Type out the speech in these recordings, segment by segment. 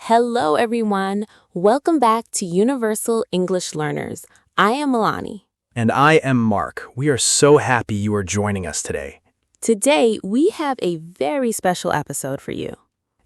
Hello, everyone. Welcome back to Universal English Learners. I am Milani. And I am Mark. We are so happy you are joining us today. Today, we have a very special episode for you.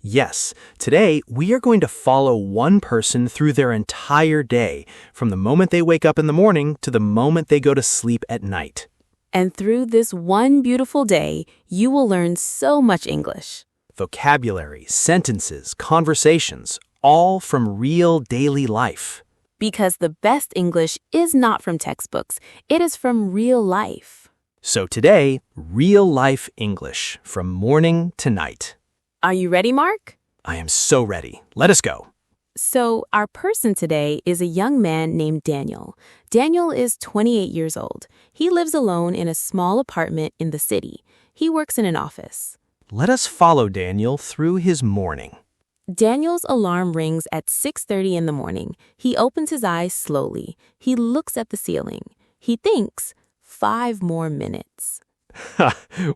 Yes, today we are going to follow one person through their entire day, from the moment they wake up in the morning to the moment they go to sleep at night. And through this one beautiful day, you will learn so much English. Vocabulary, sentences, conversations, all from real daily life. Because the best English is not from textbooks, it is from real life. So today, real life English, from morning to night. Are you ready, Mark? I am so ready. Let us go. So, our person today is a young man named Daniel. Daniel is 28 years old. He lives alone in a small apartment in the city. He works in an office. Let us follow Daniel through his morning. Daniel's alarm rings at 6:30 in the morning. He opens his eyes slowly. He looks at the ceiling. He thinks, 5 more minutes.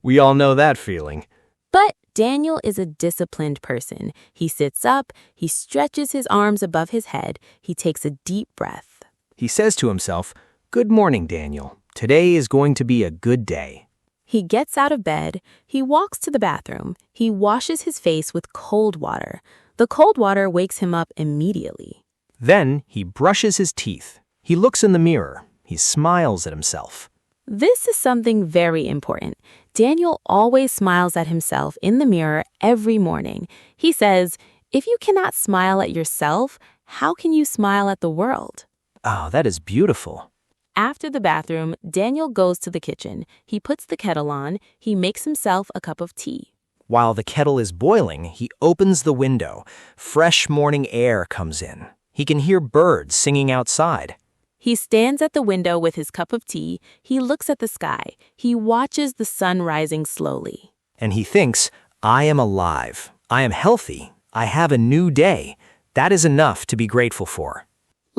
We all know that feeling. But Daniel is a disciplined person. He sits up, he stretches his arms above his head, he takes a deep breath. He says to himself, "Good morning, Daniel. Today is going to be a good day." He gets out of bed, he walks to the bathroom, he washes his face with cold water. The cold water wakes him up immediately. Then he brushes his teeth. He looks in the mirror. He smiles at himself. This is something very important. Daniel always smiles at himself in the mirror every morning. He says, if you cannot smile at yourself, how can you smile at the world? Oh, that is beautiful. After the bathroom, Daniel goes to the kitchen. He puts the kettle on. He makes himself a cup of tea. While the kettle is boiling, he opens the window. Fresh morning air comes in. He can hear birds singing outside. He stands at the window with his cup of tea. He looks at the sky. He watches the sun rising slowly. And he thinks, I am alive. I am healthy. I have a new day. That is enough to be grateful for.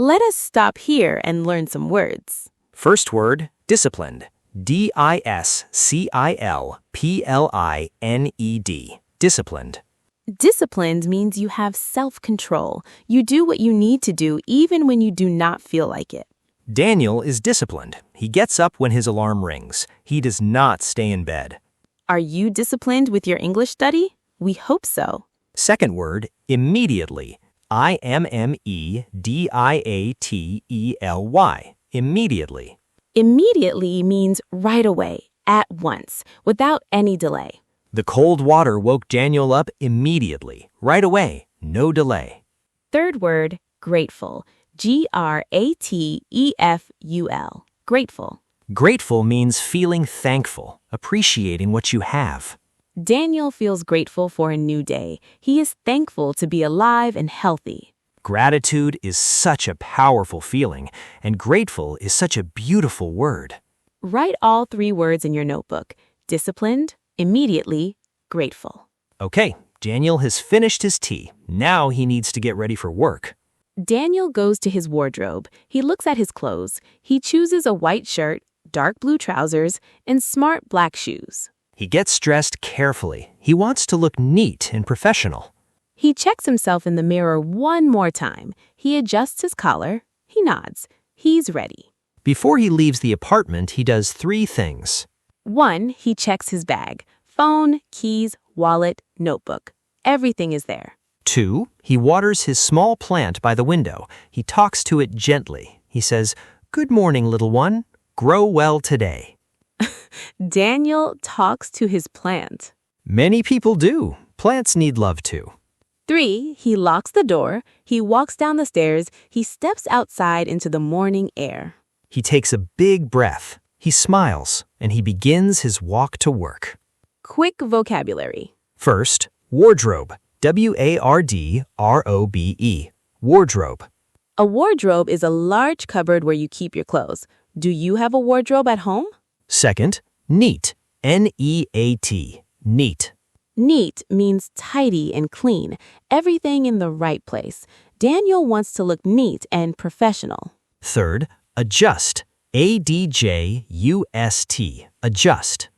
Let us stop here and learn some words. First word, disciplined. D-I-S-C-I-L-P-L-I-N-E-D. Disciplined. Disciplined means you have self-control. You do what you need to do even when you do not feel like it. Daniel is disciplined. He gets up when his alarm rings. He does not stay in bed. Are you disciplined with your English study? We hope so. Second word, immediately. I-M-M-E-D-I-A-T-E-L-Y. Immediately. Immediately means right away, at once, without any delay. The cold water woke Daniel up immediately, right away, no delay. Third word, grateful. G-R-A-T-E-F-U-L. Grateful. Grateful means feeling thankful, appreciating what you have. Daniel feels grateful for a new day. He is thankful to be alive and healthy. Gratitude is such a powerful feeling, and grateful is such a beautiful word. Write all 3 words in your notebook. Disciplined, immediately, grateful. Okay, Daniel has finished his tea. Now he needs to get ready for work. Daniel goes to his wardrobe. He looks at his clothes. He chooses a white shirt, dark blue trousers, and smart black shoes. He gets dressed carefully. He wants to look neat and professional. He checks himself in the mirror one more time. He adjusts his collar. He nods. He's ready. Before he leaves the apartment, he does 3 things. 1, he checks his bag. Phone, keys, wallet, notebook. Everything is there. 2, he waters his small plant by the window. He talks to it gently. He says, "Good morning, little one. Grow well today." Daniel talks to his plant. Many people do. Plants need love too. 3, he locks the door. He walks down the stairs. He steps outside into the morning air. He takes a big breath. He smiles, and he begins his walk to work. Quick vocabulary. First, wardrobe. W-A-R-D-R-O-B-E. Wardrobe. A wardrobe is a large cupboard where you keep your clothes. Do you have a wardrobe at home? Second, neat. N-E-A-T. Neat. Neat means tidy and clean, everything in the right place. Daniel wants to look neat and professional. Third, adjust. A-D-J-U-S-T. Adjust.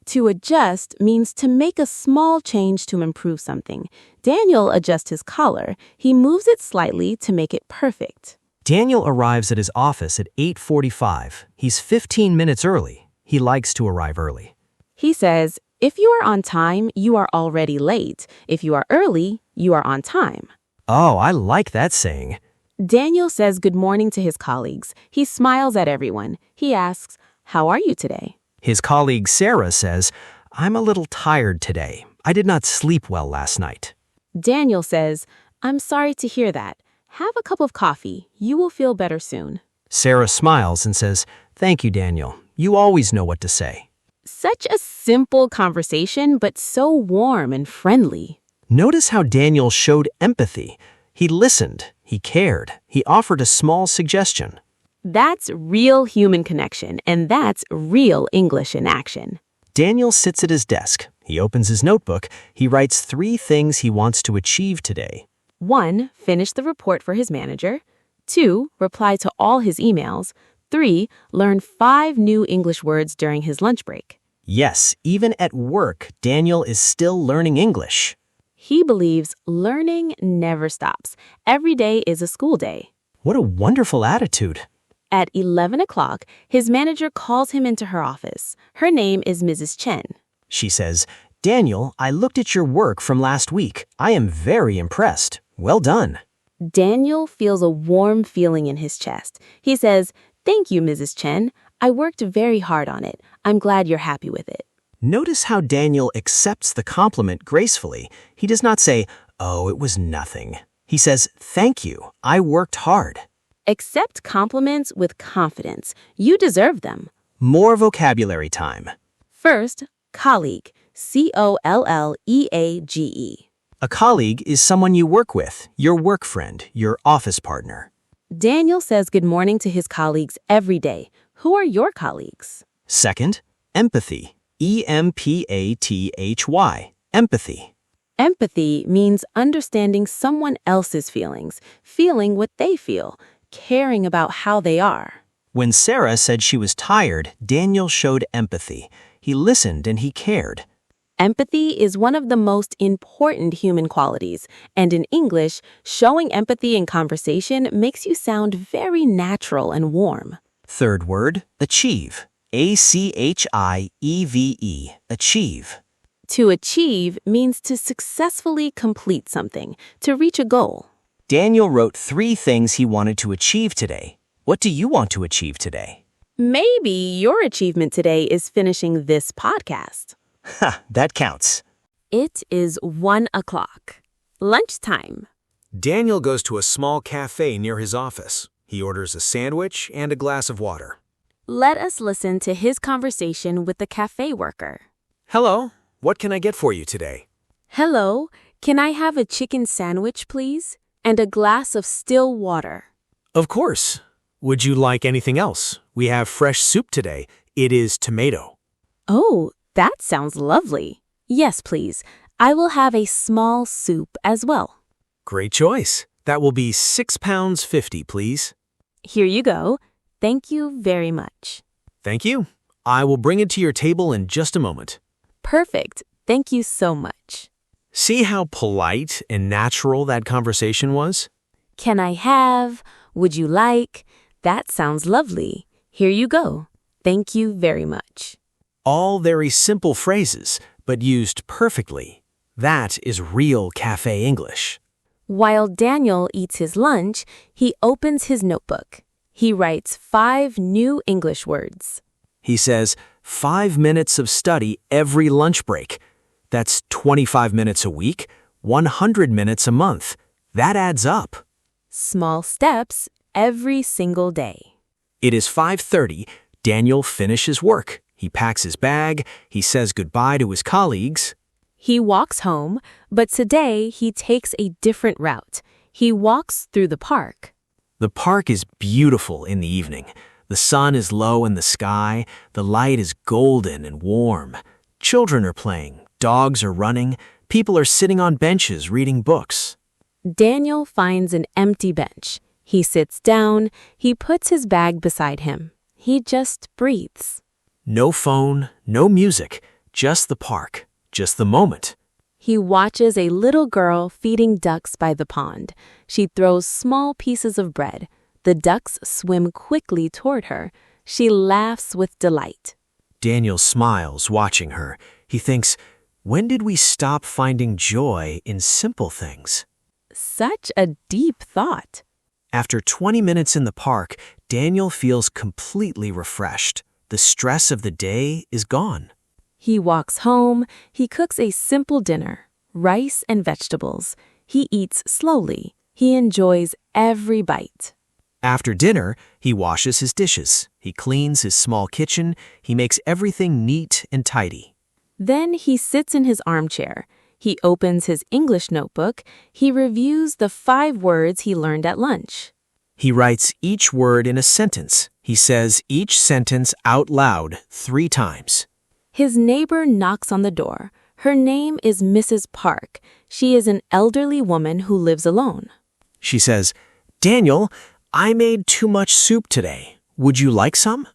To adjust means to make a small change to improve something. Daniel adjusts his collar. He moves it slightly to make it perfect. Daniel arrives at his office at 8:45. He's 15 minutes early. He likes to arrive early. He says, if you are on time, you are already late. If you are early, you are on time. Oh, I like that saying. Daniel says good morning to his colleagues. He smiles at everyone. He asks, how are you today? His colleague Sarah says, I'm a little tired today. I did not sleep well last night. Daniel says, I'm sorry to hear that. Have a cup of coffee. You will feel better soon. Sarah smiles and says, thank you, Daniel. You always know what to say. Such a simple conversation, but so warm and friendly. Notice how Daniel showed empathy. He listened, he cared, he offered a small suggestion. That's real human connection, and that's real English in action. Daniel sits at his desk. He opens his notebook. He writes 3 things he wants to achieve today. 1. Finish the report for his manager. 2. Reply to all his emails. 3. Learn 5 new English words during his lunch break. Yes, even at work, Daniel is still learning English. He believes learning never stops. Every day is a school day. What a wonderful attitude. At 11 o'clock, his manager calls him into her office. Her name is Mrs. Chen. She says, Daniel, I looked at your work from last week. I am very impressed. Well done. Daniel feels a warm feeling in his chest. He says, thank you, Mrs. Chen. I worked very hard on it. I'm glad you're happy with it. Notice how Daniel accepts the compliment gracefully. He does not say, oh, it was nothing. He says, thank you. I worked hard. Accept compliments with confidence. You deserve them. More vocabulary time. First, colleague. C-O-L-L-E-A-G-E. A colleague is someone you work with, your work friend, your office partner. Daniel says good morning to his colleagues every day. Who are your colleagues? Second, empathy. E-M-P-A-T-H-Y. Empathy. Empathy means understanding someone else's feelings, feeling what they feel, caring about how they are. When Sarah said she was tired, Daniel showed empathy. He listened and he cared. Empathy is one of the most important human qualities, and in English, showing empathy in conversation makes you sound very natural and warm. Third word, achieve. A-C-H-I-E-V-E. Achieve. To achieve means to successfully complete something, to reach a goal. Daniel wrote 3 things he wanted to achieve today. What do you want to achieve today? Maybe your achievement today is finishing this podcast. Ha, that counts. It is 1 o'clock. Lunchtime. Daniel goes to a small cafe near his office. He orders a sandwich and a glass of water. Let us listen to his conversation with the cafe worker. Hello, what can I get for you today? Hello, can I have a chicken sandwich, please? And a glass of still water. Of course. Would you like anything else? We have fresh soup today. It is tomato. Oh, that sounds lovely. Yes, please. I will have a small soup as well. Great choice. That will be £6.50, please. Here you go. Thank you very much. Thank you. I will bring it to your table in just a moment. Perfect. Thank you so much. See how polite and natural that conversation was? Can I have? Would you like? That sounds lovely. Here you go. Thank you very much. All very simple phrases, but used perfectly. That is real cafe English. While Daniel eats his lunch, he opens his notebook. He writes 5 new English words. He says, 5 minutes of study every lunch break. That's 25 minutes a week, 100 minutes a month. That adds up. Small steps every single day. It is 5:30. Daniel finishes work. He packs his bag. He says goodbye to his colleagues. He walks home, but today he takes a different route. He walks through the park. The park is beautiful in the evening. The sun is low in the sky. The light is golden and warm. Children are playing. Dogs are running. People are sitting on benches reading books. Daniel finds an empty bench. He sits down. He puts his bag beside him. He just breathes. No phone, no music, just the park, just the moment. He watches a little girl feeding ducks by the pond. She throws small pieces of bread. The ducks swim quickly toward her. She laughs with delight. Daniel smiles, watching her. He thinks, when did we stop finding joy in simple things? Such a deep thought. After 20 minutes in the park, Daniel feels completely refreshed. The stress of the day is gone. He walks home. He cooks a simple dinner, rice and vegetables. He eats slowly. He enjoys every bite. After dinner, he washes his dishes. He cleans his small kitchen. He makes everything neat and tidy. Then he sits in his armchair. He opens his English notebook. He reviews the 5 words he learned at lunch. He writes each word in a sentence. He says each sentence out loud 3 times. His neighbor knocks on the door. Her name is Mrs. Park. She is an elderly woman who lives alone. She says, Daniel, I made too much soup today. Would you like some?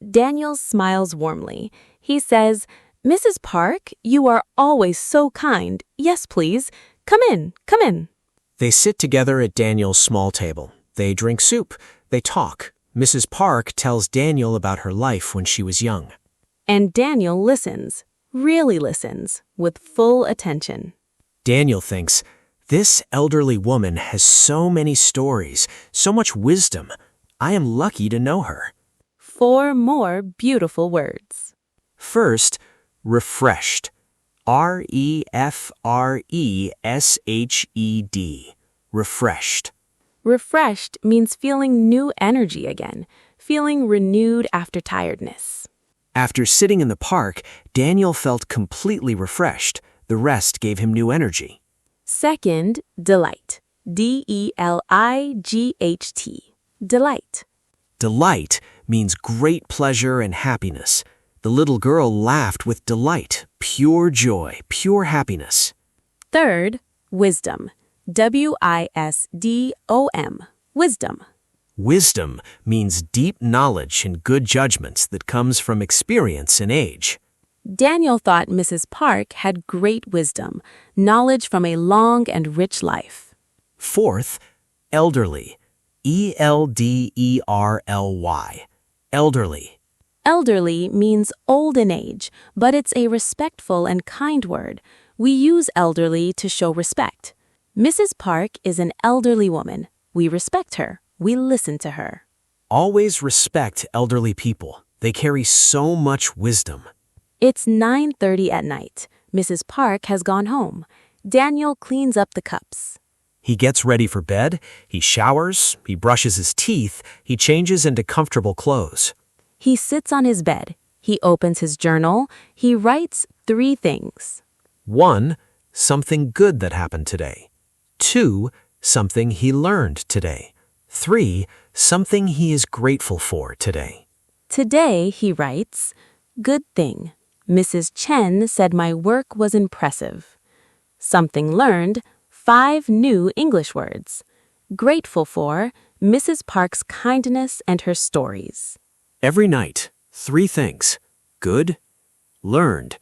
Daniel smiles warmly. He says, Mrs. Park, you are always so kind. Yes, please. Come in, come in. They sit together at Daniel's small table. They drink soup. They talk. Mrs. Park tells Daniel about her life when she was young. And Daniel listens, really listens, with full attention. Daniel thinks, this elderly woman has so many stories, so much wisdom. I am lucky to know her. 4 more beautiful words. First, refreshed. refreshed. Refreshed. Refreshed means feeling new energy again, feeling renewed after tiredness. After sitting in the park, Daniel felt completely refreshed. The rest gave him new energy. Second, delight. Delight. Delight. Delight means great pleasure and happiness. The little girl laughed with delight, pure joy, pure happiness. Third, wisdom. Wisdom. Wisdom. Wisdom means deep knowledge and good judgments that comes from experience and age. Daniel thought Mrs. Park had great wisdom, knowledge from a long and rich life. Fourth, elderly. Elderly. Elderly. Elderly means old in age, but it's a respectful and kind word. We use elderly to show respect. Mrs. Park is an elderly woman. We respect her. We listen to her. Always respect elderly people. They carry so much wisdom. It's 9:30 at night. Mrs. Park has gone home. Daniel cleans up the cups. He gets ready for bed. He showers. He brushes his teeth. He changes into comfortable clothes. He sits on his bed. He opens his journal. He writes 3 things. 1, something good that happened today. 2, something he learned today. 3, something he is grateful for today. Today, he writes, good thing. Mrs. Chen said my work was impressive. Something learned, 5 new English words. Grateful for Mrs. Park's kindness and her stories. Every night, 3 things. Good, learned,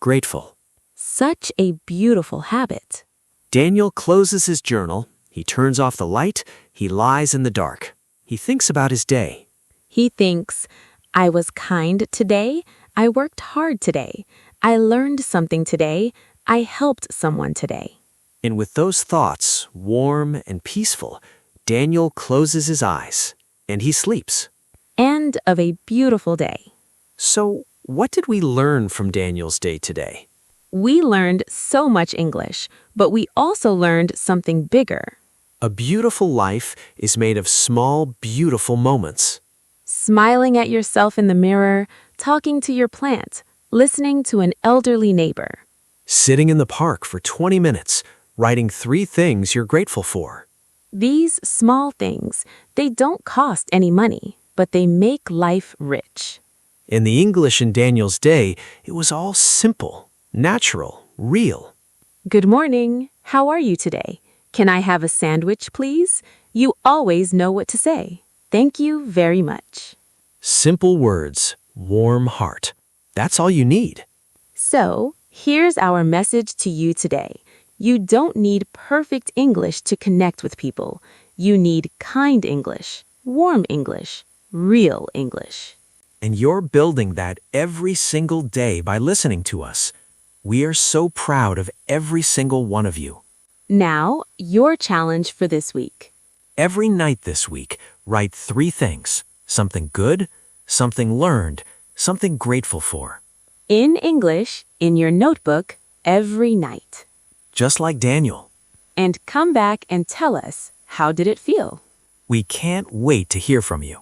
grateful. Such a beautiful habit. Daniel closes his journal. He turns off the light. He lies in the dark. He thinks about his day. He thinks, I was kind today. I worked hard today. I learned something today. I helped someone today. And with those thoughts, warm and peaceful, Daniel closes his eyes and he sleeps. End of a beautiful day. So, what did we learn from Daniel's day today? We learned so much English, but we also learned something bigger. A beautiful life is made of small, beautiful moments. Smiling at yourself in the mirror, talking to your plant, listening to an elderly neighbor. Sitting in the park for 20 minutes, writing 3 things you're grateful for. These small things, they don't cost any money, but they make life rich. In the English in Daniel's day, it was all simple, natural, real. Good morning. How are you today? Can I have a sandwich, please? You always know what to say. Thank you very much. Simple words, warm heart. That's all you need. So, here's our message to you today. You don't need perfect English to connect with people. You need kind English, warm English, real English. And you're building that every single day by listening to us. We are so proud of every single one of you. Now, your challenge for this week. Every night this week, write 3 things: something good, something learned, something grateful for. In English, in your notebook, every night. Just like Daniel. And come back and tell us, how did it feel? We can't wait to hear from you.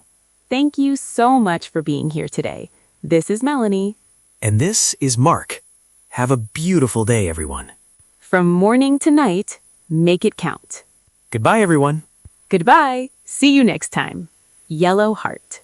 Thank you so much for being here today. This is Melanie. And this is Mark. Have a beautiful day, everyone. From morning to night, make it count. Goodbye, everyone. Goodbye. See you next time. Yellow Heart.